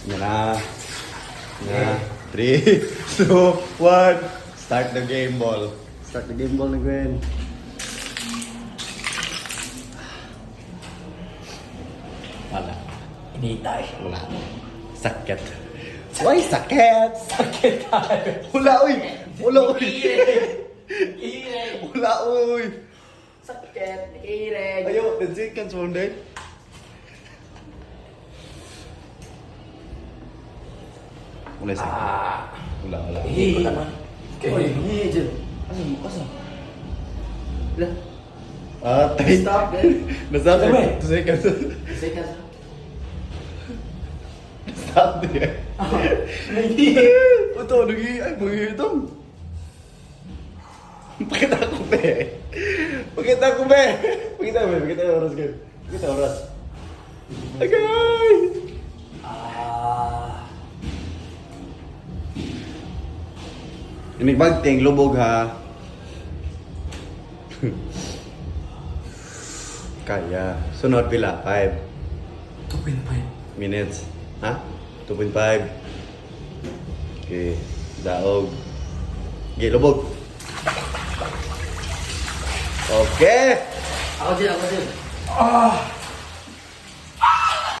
Yan na. Na. 3, 2, 1. Start the game ball. Start the game ball na Gwen. Wala. Initay. Wala. Sakit. Why sakit? Sakit tayo. Wala uy. Wala uy. Ireg. Wala uy. Sakit. Ireg. Ayo, 10 seconds one day. Wala sakit. Wala. Hindi ko naman. Oy, hindi dyan. Asa? Lah, Tay. Stop, then. Nasa Sabi. 2 seconds. Seconds. Stop there. Hindi. Ito, ay, mga itong. Pakita ko, be. Pakita ko, be. Pakita ko, be. Pakita ko, oras, girl. Pakita oras. Agay! Inigbagting, lubog, ha? Kaya. Sunod pila, 5 2.5. minutes. Ha? 2.5. Okay. Daog. Okay, lubog. Okay! ako din. Ah!